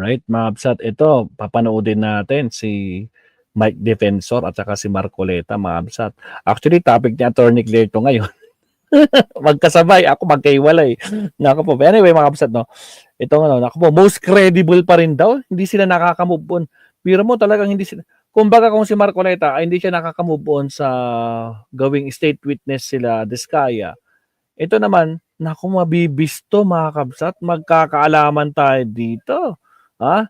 Alright, mga kabsat, ito, papanoodin natin si Mike Defensor at saka si Marcoleta, mga kabsat. Actually, topic ni Attorney Claire to ngayon. Magkasabay, ako magkaiwalay. Nako po. Anyway, mga kabsat, no? Ito nga, nako po, most credible pa rin daw. Hindi sila nakaka-move on. Pero mo talagang hindi sila. Kumbaga kung si Marcoleta ay hindi siya nakaka-move on sa gawing state witness sila Diskaya. Ito naman, naku, mabibisto mga kabsat, magkakaalaman tayo dito. Ha?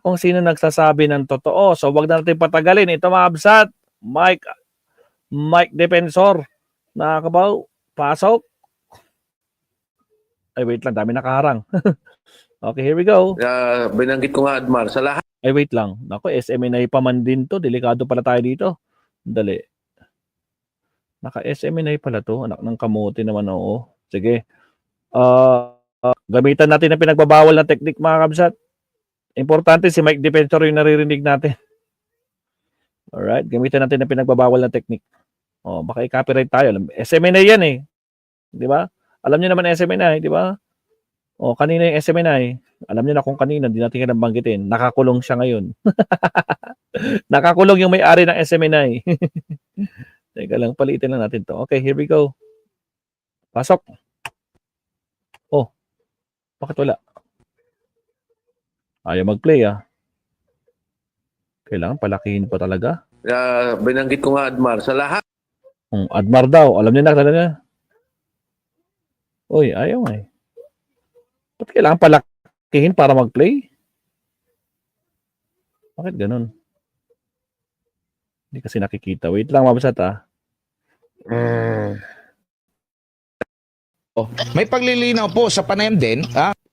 Kung sino nagsasabi ng totoo. So wag na natin patagalin. Ito mga kabsat, Mike Defensor. Nakakabaw, pasok. Ay wait lang, dami nakaharang. Okay, here we go. Binanggit ko nga, Admar, sa lahat Ay wait lang. Naku, SMNI pa man din to. Delikado pala tayo dito. Dali. Naka-SMNI pala to. Anak ng kamote naman, oo. Sige. Gamitan natin ang pinagbabawal na technique, mga kabsat. Importante si Mike Defensor yung naririnig natin. Alright, gamitan natin ang pinagbabawal na technique. Baka i-copyright tayo. SMNI yan eh. Di ba? Alam niyo naman SMNI, di ba? Kanina yung SMNI. Alam niyo na kung kanina, di natin kailang banggitin. Nakakulong siya ngayon. Nakakulong yung may-ari ng SMNI. Teka lang, palitin lang natin to. Okay, here we go. Pasok. Bakit wala? Ayaw mag-play Kailangan palakihin pa talaga. binanggit ko nga, Admar, sa lahat Admar daw. Alam niyo na talaga. Uy, ayaw eh. Ba't kailangan palakihin para mag-play? Bakit ganun? Hindi kasi nakikita. Wait lang, mabasat May paglilinaw po sa panayam din,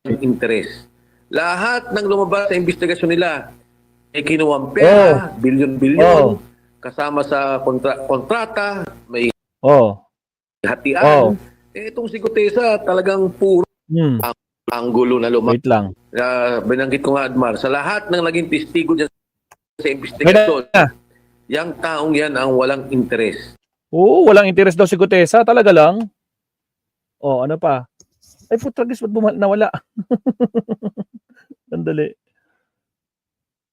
interes. Lahat ng lumabas sa investigasyon nila ay kinuwang pera, bilyon-bilyon, kasama sa kontrata, may hatian. Itong si Gutesa talagang puro anggulo na lumabas. Wait lang. Binanggit ko nga, Admar, sa lahat ng naging testigo dyan sa investigasyon, yung taong yan ang walang interes. Walang interes daw si Gutesa. Talaga lang. Ano pa? Ay, putragis, ba't nawala? Sandali.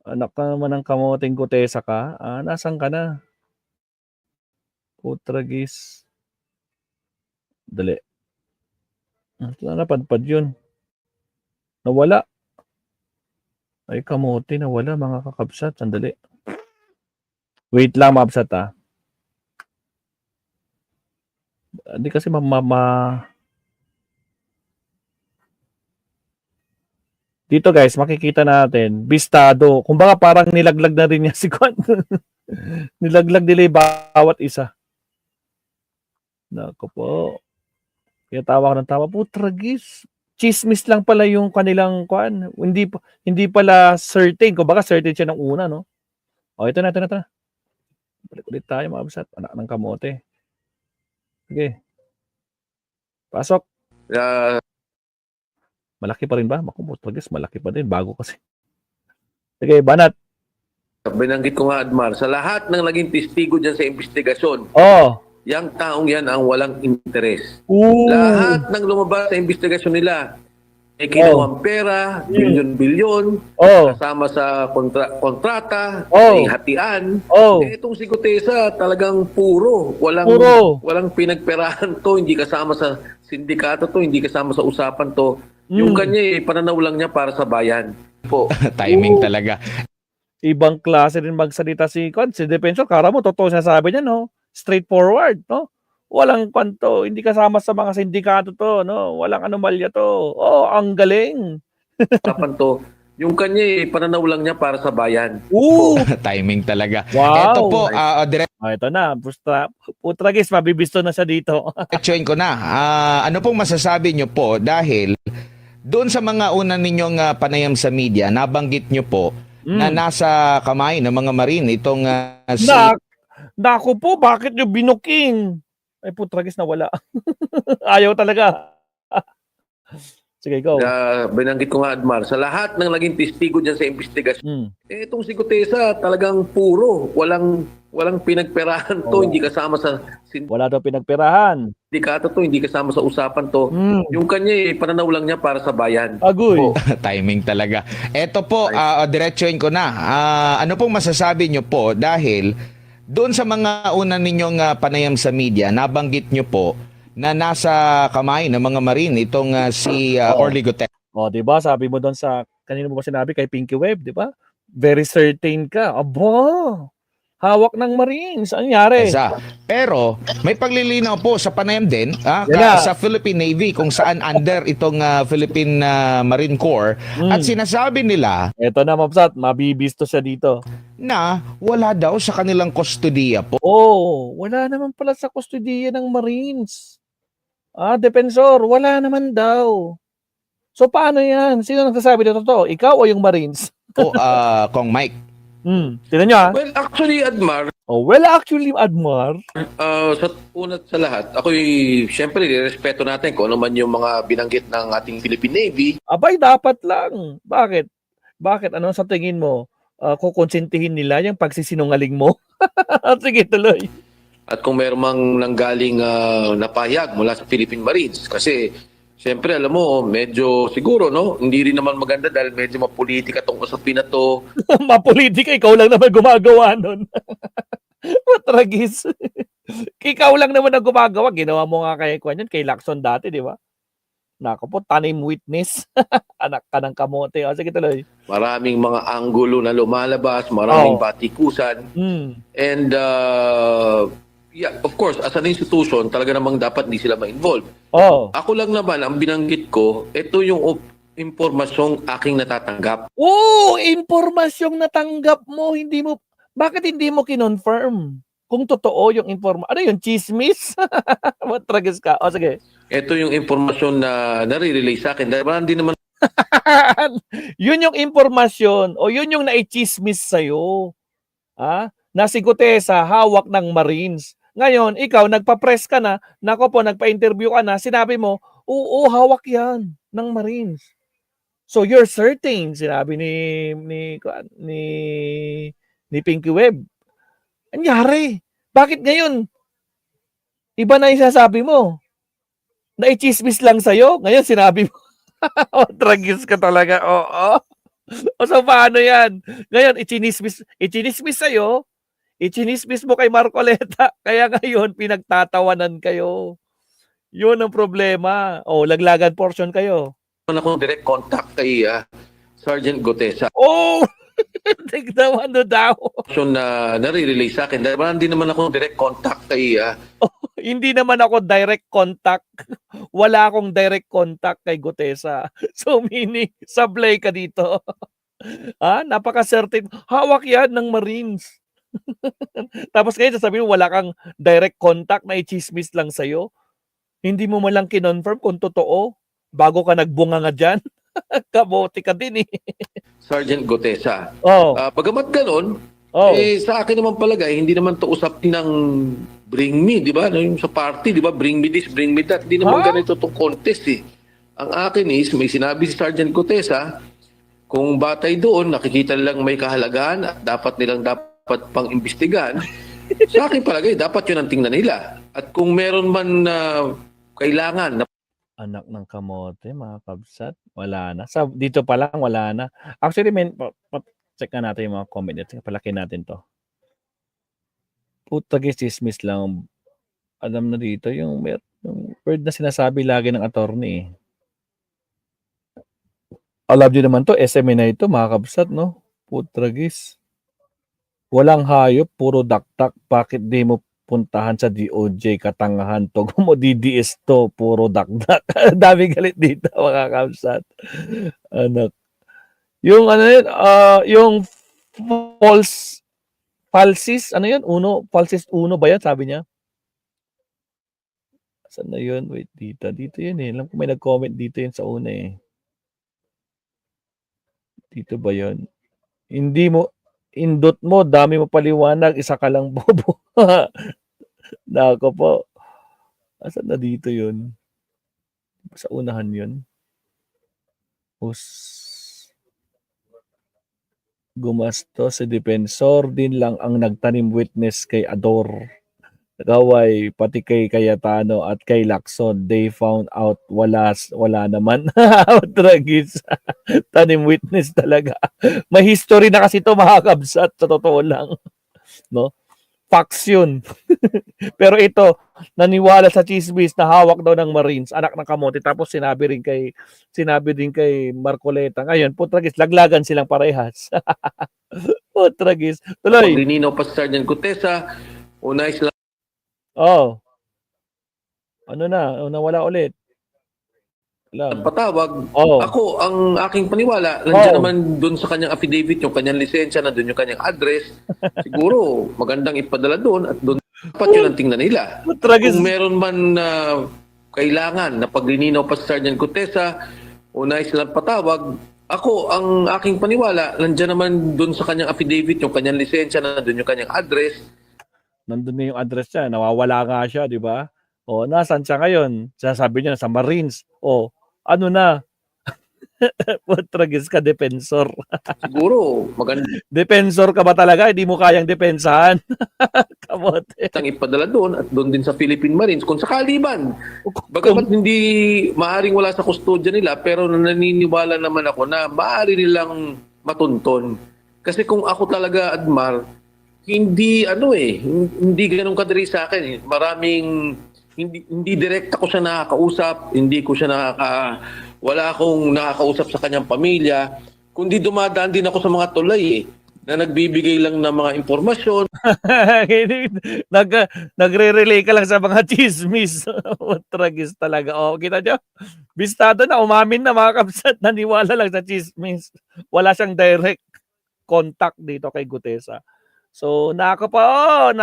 Anak ka naman ng kamoting Gutesa ka. Nasaan ka na? Putragis. Dali. Napadpad yun. Nawala. Ay, kamote, nawala mga kakabsat. Sandali. Wait lang, mabsat Hindi kasi Dito guys, makikita natin, bistado. Kumbaga parang nilaglag na rin niya si Kwan. Nilaglag nila yung bawat isa. Naku po. Kaya tawa ko ng tawa. Putragis. Chismis lang pala yung kanilang Kwan. Hindi pala certain. Kumbaga certain siya ng una, no? Ito na. Balik ulit tayo, mga absat. Anak ng kamote. Sige. Pasok. Malaki pa rin ba? Makumutagis, malaki pa din. Bago kasi. Sige, banat. Binanggit ko nga, Admar, sa lahat ng naging testigo dyan sa investigasyon, yung taong yan ang walang interes. Lahat ng lumabas sa investigasyon nila ay kinuwang pera, bilyon-bilyon, kasama sa kontrata, may hatian. Itong si Gutesa talagang puro. Walang pinagperahan to, hindi kasama sa sindikato to, hindi kasama sa usapan to. Yung kanya, pananaw lang niya para sa bayan. timing talaga. Ibang klase rin magsalita si Defensor. Kara mo, totoo siya sabi niya, no? Straightforward, no? Walang kwanto, hindi kasama sa mga sindikato to, no? Walang anomalya to. Ang galing. Usapan to. Yung kanya, pananaw lang niya para sa bayan. Timing talaga. Wow. Ito po, Ito na. Putragis, mabibisto na siya dito. diretsuhin ko na. Ano pong masasabi nyo po dahil doon sa mga una ninyong panayam sa media, nabanggit nyo po na nasa kamay ng mga marine itong Naku po, bakit nyo binuking? Ay, putragis na wala. Ayaw talaga. Sige, go. Binanggit ko nga, Admar, sa lahat ng naging testigo dyan sa investigasyon, itong si Gutesa talagang puro. Walang pinagperahan to, hindi kasama sa Wala daw pinagperahan. sindikato to, hindi kasama sa usapan to. Yung kanya pananaw lang niya para sa bayan. Agoy. Timing talaga. Eto po, diretsuhin ko na. Ano pong masasabi nyo po dahil doon sa mga una ninyong panayam sa media, nabanggit nyo po na nasa kamay ng mga Marine itong si Orly Gutierrez. O, di ba? Sabi mo doon sa, kanino mo ba sinabi kay Pinky Web, di ba? Very certain ka. Aba, hawak ng Marines. Ano nangyari? Pero may paglilinaw po sa panayam din Yan na. sa Philippine Navy kung saan under itong Philippine Marine Corps at sinasabi nila Eto na, Mabsat, mabibisto siya dito. na wala daw sa kanilang kustodiya po. Oh, wala naman pala sa kustodiya ng Marines. Defensor, wala naman daw. So, paano yan? Sino nagsasabi dito to? Ikaw o yung Marines? O Kong Mike. Tignan nyo Well, actually, Admar, Admar. sa unat sa lahat, ako'y siyempre, respeto natin kung ano man yung mga binanggit ng ating Philippine Navy. Abay, dapat lang. Bakit? Bakit? Ano sa tingin mo? Kukonsintihin nila yung pagsisinungaling mo? Sige, tuloy. At kung meron mang nanggaling napahayag mula sa Philippine Marines. Kasi, siyempre, alam mo, medyo siguro, no? Hindi rin naman maganda dahil medyo mapolitika tong usapin na to. Mapolitika, ikaw lang naman gumagawa nun. Matragis. Ikaw lang naman ang gumagawa. Ginawa mo nga kay Lacson dati, di ba? Nako po, tanim witness. Anak ka ng kamote. Sige, tuloy. Maraming mga anggulo na lumalabas, maraming batikusan. And, yeah, of course, as an institution, talaga namang dapat hindi sila ma-involve. Ako lang naman, ang binanggit ko, ito yung impormasyong aking natatanggap. Impormasyong natanggap mo, bakit hindi mo kinonfirm? Kung totoo yung ano yun, chismis? Matragis ka. Sige. Ito yung impormasyon na nare-relay sa akin. Dahil hindi naman yun yung impormasyon o yun yung naichismis sa'yo. Na si Gutesa hawak ng Marines. Ngayon, ikaw, nagpa-press ka na, nagpa-interview ka na, sinabi mo, oo, hawak yan ng Marines. So, you're certain, sinabi ni Pinky Web. Anyari? Bakit ngayon? Iba na yung sasabi mo. Naichismis lang sa'yo. Ngayon, sinabi mo. Tragis ka talaga. Oo. So, paano yan? Ngayon, ichinismis sa'yo. Ichinismis mo kay Marcoleta. Kaya ngayon, pinagtatawanan kayo. Yun ang problema. Laglagan portion kayo. ako direct contact kay Sergeant Gutesa. Tignan mo ano daw. Na nare-relay sa akin. Dahil hindi naman ako direct contact kay hindi naman ako direct contact. Wala akong direct contact kay Gutesa. So, meaning, sablay ka dito. Napaka-certain. Hawak yan ng Marines. Tapos ngayon sasabihin mo, wala kang direct contact na i-chismis lang sa'yo. Hindi mo malang kinonfirm kung totoo. Bago ka nagbunga nga dyan. Kabote ka din eh. Sergeant Gutesa. Bagamat ganon, sa akin naman palagay, hindi naman to usapin ng bring me, di ba? Yung sa party, di ba? Bring me this, bring me that. Hindi naman ganito itong contest eh. Ang akin is, may sinabi si Sergeant Gutesa, kung batay doon, nakikita nilang may kahalagaan at dapat pang-imbestigahan, sa akin palagay, dapat yun ang tingnan nila. At kung meron man kailangan na anak ng kamote, mga kabsat, wala na. Dito pa lang, wala na. Actually, check na natin yung mga comment dito. Palaki natin to. Putagis, chismis lang. Alam na dito, yung word na sinasabi lagi ng attorney. Alam nyo naman to, SME na ito, mga kabsat, no? Putagis. Walang hayop, puro daktak. Bakit di mo puntahan sa DOJ, katangahan to. Kung mo DDS to, puro dakdak. Dami galit dito, mga kabsat. Anak. Yung yung falsis, ano yun? Falsis uno ba yan? Sabi niya. Saan na yun? Wait, dito yun eh. Alam ko may nag-comment dito yun sa una eh. Dito ba yun? Hindi mo, indot mo, dami mo paliwanag, isa ka lang bobo. Nako po. Asan na dito yun? Sa unahan yun. Gumasto si Defensor din lang ang nagtanim witness kay Ador. Kaway, pati kay Cayetano at kay Lacson. They found out wala naman. Tragis. Tanim witness talaga. May history na kasi ito mga kabsat. Sa totoo lang. No? Facts yun. Pero ito, naniwala sa chismis na hawak daw ng Marines, anak ng kamote. Tapos sinabi din kay Marcoleta. Ngayon, putragis, laglagan silang parehas. Putragis. Tuloy. Paglilinaw pa sa Sergeant Gutesa, unay sila Oh. Ano na? Nawala ulit. Lang. patawag. Oh. Ako, ang aking paniwala, nandiyan Oh. naman doon sa kanyang affidavit, yung kanyang lisensya, nandun yung kanyang address. Siguro, magandang ipadala doon at doon dapat yun ang tingnan nila. Putragis. Kung meron man na kailangan na paglilinaw pa sa Sergeant Gutesa, unay silang patawag. Ako, ang aking paniwala, nandiyan naman doon sa kanyang affidavit, yung kanyang lisensya, nandun yung kanyang address. Nandun na yung address niya. Nawawala nga siya, di ba? O, nasaan siya ngayon? Sasabi niya, sa Marines. O, ano na? Putragis ka, Defensor. Siguro, magandang Defensor ka ba talaga? Hindi mo kayang depensahan? Kamote. ipadala doon at doon din sa Philippine Marines kung sakali man. Bagamat hindi maaring wala sa kustodya nila, pero naniniwala naman ako na maaari nilang matunton. Kasi kung ako talaga, Admar, hindi ganun kadali sa akin. Maraming, hindi direct ako siya nakakausap, hindi ko siya wala akong nakakausap sa kanyang pamilya, kundi dumadaan din ako sa mga tulay na nagbibigay lang ng mga impormasyon. Nagre-relay ka lang sa mga chismis. Tragis talaga. O, kita nyo? Bistado na, umamin na mga kapsat. Naniwala lang sa chismis. Wala siyang direct contact dito kay Gutesa. So, naka pa.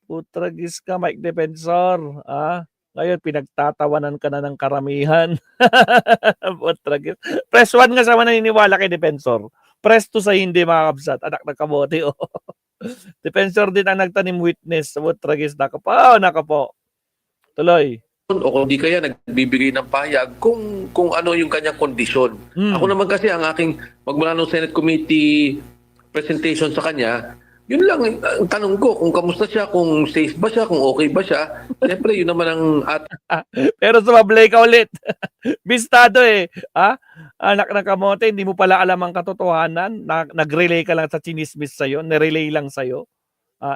Putragis ka, Mike Defensor. Ngayon, pinagtatawanan ka na ng karamihan. Putragis. Press 1 nga sa maniniwala kay Defensor. Press 2 sa hindi, mga kabsat. Anak ng kamote, oh. Defensor din ang nagtanim witness. Putragis, naka po. Tuloy. O kung di kaya nagbibigay ng pahayag kung ano yung kanyang kondisyon. Ako naman kasi ang aking magmula ng Senate Committee presentation sa kanya, yun lang ang tanong ko, kung kamusta siya, kung safe ba siya, kung okay ba siya. Siyempre, yun naman ang Pero sumablay ka ulit. Bistado eh. Anak ng kamote, hindi mo pala alam ang katotohanan. Nag-relay ka lang sa chinismis sa'yo. Nirelay lang sa'yo.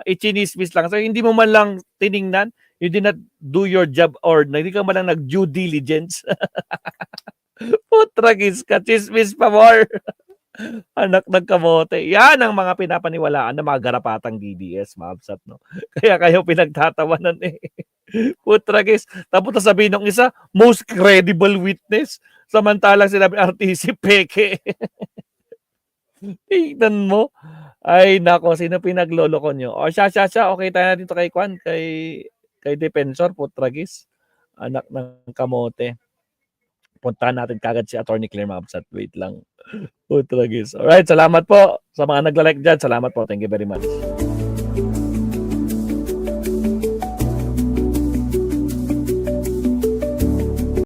I-chinismis lang sa'yo. Hindi mo man lang tiningnan. You did not do your job or hindi ka man lang nag-due diligence. Putragis ka. Chismis pa more. Anak ng kamote. Yan ang mga pinapaniwalaan ng mga garapatang DDS, mabsat, no? Kaya kayo pinagtatawanan eh. Putragis. Tapos sabihin ng isa, most credible witness. Samantalang sinabi RTC peke. Tignan mo. Ay, nako, sino pinagloloko nyo? O, siya. Okay tayo na dito kay Kwan, kay Defensor, Putragis. Anak ng kamote. Puntahan natin kagad si Attorney Claire Mabsat. Wait lang. Putragis. Alright, salamat po sa mga nagla-like dyan. Salamat po. Thank you very much.